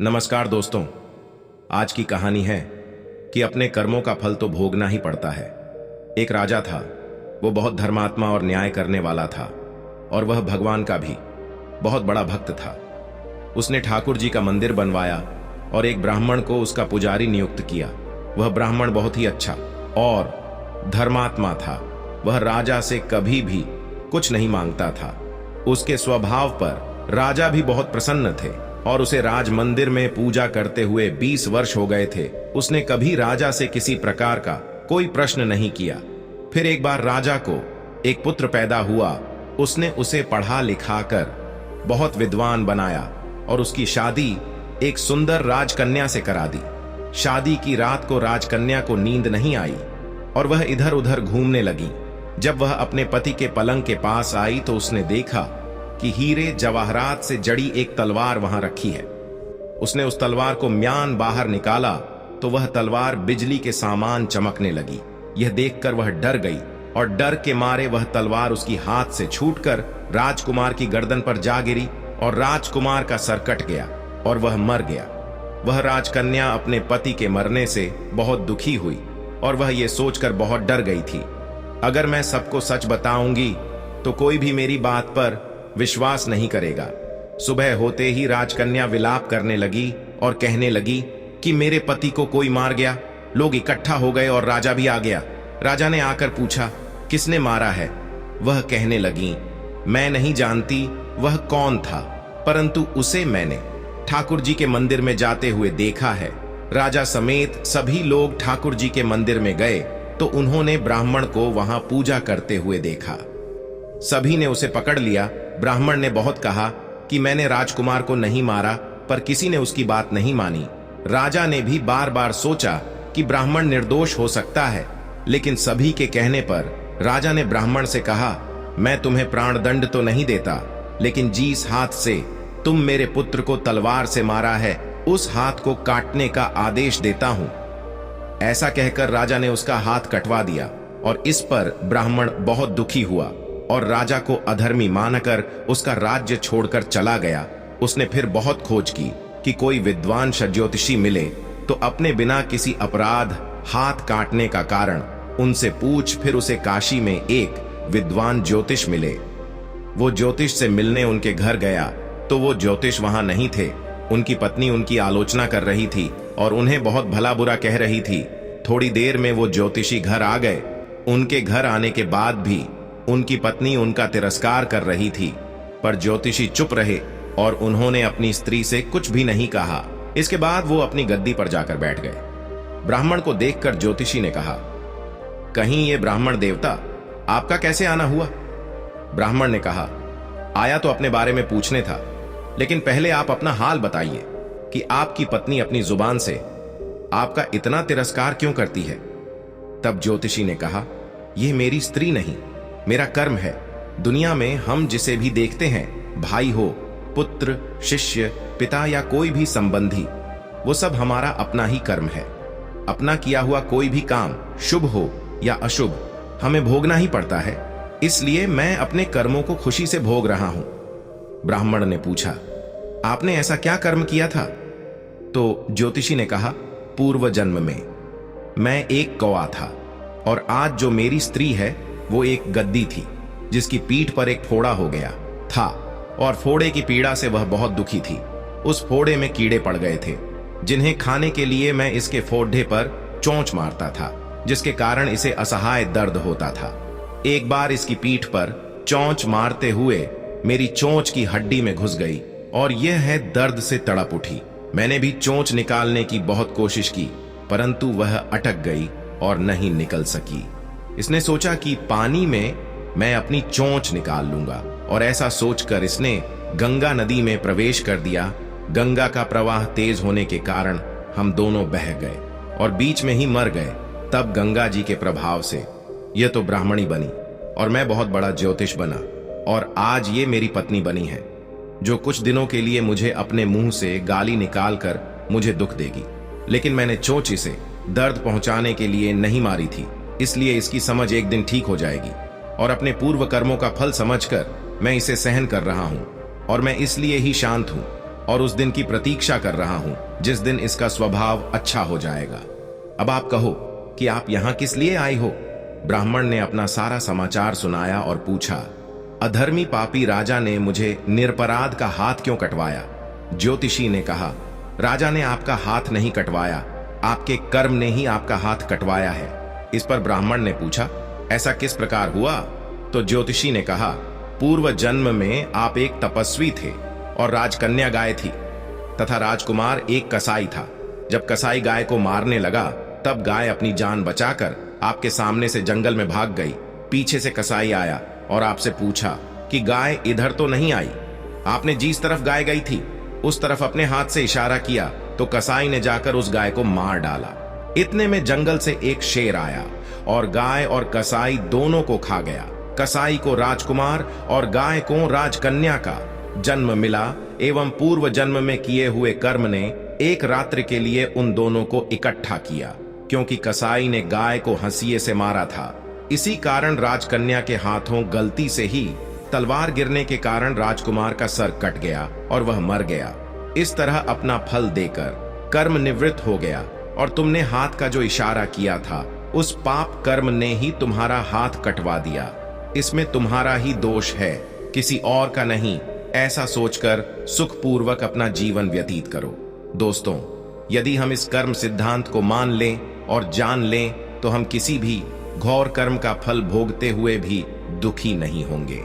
नमस्कार दोस्तों। आज की कहानी है कि अपने कर्मों का फल तो भोगना ही पड़ता है। एक राजा था, वो बहुत धर्मात्मा और न्याय करने वाला था और वह भगवान का भी बहुत बड़ा भक्त था। उसने ठाकुर जी का मंदिर बनवाया और एक ब्राह्मण को उसका पुजारी नियुक्त किया। वह ब्राह्मण बहुत ही अच्छा और धर्मात्मा था। वह राजा से कभी भी कुछ नहीं मांगता था। उसके स्वभाव पर राजा भी बहुत प्रसन्न थे और उसे राज मंदिर में पूजा करते हुए 20 वर्ष हो गए थे। उसने कभी राजा से किसी प्रकार का कोई प्रश्न नहीं किया। फिर एक बार राजा को एक पुत्र पैदा हुआ। उसने उसे पढ़ा लिखा कर बहुत विद्वान बनाया और उसकी शादी एक सुंदर राजकन्या से करा दी। शादी की रात को राजकन्या को नींद नहीं आई और वह इधर उधर घूमने लगी। जब वह अपने पति के पलंग के पास आई तो उसने देखा कि हीरे जवाहरात से जड़ी एक तलवार वहां रखी है। उसने उस तलवार को म्यान बाहर निकाला तो वह तलवार बिजली के सामान चमकने लगी। यह देखकर वह डर गई और डर के मारे वह तलवार उसकी हाथ से छूटकर राजकुमार की गर्दन पर जा गिरी और राजकुमार का सर कट गया और वह मर गया। वह राजकन्या अपने पति के मरने से बहुत दुखी हुई और वह ये सोचकर बहुत डर गई थी, अगर मैं सबको सच बताऊंगी तो कोई भी मेरी बात पर विश्वास नहीं करेगा। सुबह होते ही राजकन्या विलाप करने लगी और कहने लगी कि मेरे पति को कोई मार गया। लोग इकट्ठा हो गए और राजा भी आ गया। राजा ने आकर पूछा, किसने मारा है? वह कहने लगी, मैं नहीं जानती वह कौन था, परंतु उसे मैंने ठाकुर जी के मंदिर में जाते हुए देखा है। राजा समेत सभी लोग ठाकुर जी के मंदिर में गए तो उन्होंने ब्राह्मण को वहां पूजा करते हुए देखा। सभी ने उसे पकड़ लिया। ब्राह्मण ने बहुत कहा कि मैंने राजकुमार को नहीं मारा, पर किसी ने उसकी बात नहीं मानी। राजा ने भी बार बार सोचा कि ब्राह्मण निर्दोष हो सकता है, लेकिन सभी के कहने पर राजा ने ब्राह्मण से कहा, मैं तुम्हें प्राणदंड तो नहीं देता, लेकिन जिस हाथ से तुम मेरे पुत्र को तलवार से मारा है उस हाथ को काटने का आदेश देता हूं। ऐसा कहकर राजा ने उसका हाथ कटवा दिया और इस पर ब्राह्मण बहुत दुखी हुआ और राजा को अधर्मी मानकर उसका राज्य छोड़कर चला गया। उसने फिर बहुत खोज की कि कोई विद्वान ज्योतिषी मिले तो अपने बिना किसी अपराध हाथ काटने का कारण उनसे पूछ। फिर उसे काशी में एक विद्वान ज्योतिष मिले। वो ज्योतिष से मिलने उनके घर गया तो वो ज्योतिष वहां नहीं थे। उनकी पत्नी उनकी आलोचना कर रही थी और उन्हें बहुत भला बुरा कह रही थी। थोड़ी देर में वो ज्योतिषी घर आ गए। उनके घर आने के बाद भी उनकी पत्नी उनका तिरस्कार कर रही थी, पर ज्योतिषी चुप रहे और उन्होंने अपनी स्त्री से कुछ भी नहीं कहा। इसके बाद वो अपनी गद्दी पर जाकर बैठ गए। ब्राह्मण को देखकर ज्योतिषी ने कहा, कहीं ये ब्राह्मण देवता आपका कैसे आना हुआ? ब्राह्मण ने कहा, आया तो अपने बारे में पूछने था, लेकिन पहले आप अपना हाल बताइए कि आपकी पत्नी अपनी जुबान से आपका इतना तिरस्कार क्यों करती है? तब ज्योतिषी ने कहा, यह मेरी स्त्री नहीं, मेरा कर्म है। दुनिया में हम जिसे भी देखते हैं, भाई हो, पुत्र, शिष्य, पिता या कोई भी संबंधी, वो सब हमारा अपना ही कर्म है। अपना किया हुआ कोई भी काम, शुभ हो या अशुभ, हमें भोगना ही पड़ता है। इसलिए मैं अपने कर्मों को खुशी से भोग रहा हूं। ब्राह्मण ने पूछा, आपने ऐसा क्या कर्म किया था? तो ज्योतिषी ने कहा, पूर्व जन्म में मैं एक कौवा था और आज जो मेरी स्त्री है वो एक गद्दी थी जिसकी पीठ पर एक फोड़ा हो गया था और फोड़े की पीड़ा से वह बहुत दुखी थी। उस फोड़े में कीड़े पड़ गए थे जिन्हें खाने के लिए मैं इसके फोड़े पर चोंच मारता था, जिसके कारण इसे असहाय दर्द होता था। एक बार इसकी पीठ पर चोंच मारते हुए मेरी चोंच की हड्डी में घुस गई और यह है दर्द से तड़प उठी। मैंने भी चोंच निकालने की बहुत कोशिश की, परंतु वह अटक गई और नहीं निकल सकी। इसने सोचा कि पानी में मैं अपनी चोंच निकाल लूंगा और ऐसा सोचकर इसने गंगा नदी में प्रवेश कर दिया। गंगा का प्रवाह तेज होने के कारण हम दोनों बह गए और बीच में ही मर गए। तब गंगा जी के प्रभाव से यह तो ब्राह्मणी बनी और मैं बहुत बड़ा ज्योतिष बना और आज ये मेरी पत्नी बनी है, जो कुछ दिनों के लिए मुझे अपने मुंह से गाली निकालकर मुझे दुख देगी। लेकिन मैंने चोंच इसे दर्द पहुंचाने के लिए नहीं मारी थी, इसलिए इसकी समझ एक दिन ठीक हो जाएगी और अपने पूर्व कर्मों का फल समझकर मैं इसे सहन कर रहा हूं और मैं इसलिए ही शांत हूं और उस दिन की प्रतीक्षा कर रहा हूं जिस दिन इसका स्वभाव अच्छा हो जाएगा। अब आप कहो कि आप यहां किस लिए आए हो? ब्राह्मण ने अपना सारा समाचार सुनाया और पूछा, अधर्मी पापी राजा ने मुझे निरपराध का हाथ क्यों कटवाया? ज्योतिषी ने कहा, राजा ने आपका हाथ नहीं कटवाया, आपके कर्म ने ही आपका हाथ कटवाया है। इस पर ब्राह्मण ने पूछा, ऐसा किस प्रकार हुआ? तो ज्योतिषी ने कहा, पूर्व जन्म में आप एक तपस्वी थे और राजकन्या गाय थी तथा राजकुमार एक कसाई था। जब कसाई गाय को मारने लगा तब गाय अपनी जान बचाकर आपके सामने से जंगल में भाग गई। पीछे से कसाई आया और आपसे पूछा कि गाय इधर तो नहीं आई। आपने जिस तरफ गाय गई थी उस तरफ अपने हाथ से इशारा किया तो कसाई ने जाकर उस गाय को मार डाला। इतने में जंगल से एक शेर आया और गाय और कसाई दोनों को खा गया। कसाई को राजकुमार और गाय को राजकन्या का जन्म मिला एवं पूर्व जन्म में किए हुए कर्म ने एक रात्रि के लिए उन दोनों को इकट्ठा किया, क्योंकि कसाई ने गाय को हंसिए से मारा था। इसी कारण राजकन्या के हाथों गलती से ही तलवार गिरने के कारण राजकुमार का सर कट गया और वह मर गया। इस तरह अपना फल देकर कर्म निवृत्त हो गया और तुमने हाथ का जो इशारा किया था उस पाप कर्म ने ही तुम्हारा हाथ कटवा दिया। इसमें तुम्हारा ही दोष है, किसी और का नहीं। ऐसा सोचकर सुखपूर्वक अपना जीवन व्यतीत करो। दोस्तों, यदि हम इस कर्म सिद्धांत को मान लें और जान लें तो हम किसी भी घोर कर्म का फल भोगते हुए भी दुखी नहीं होंगे।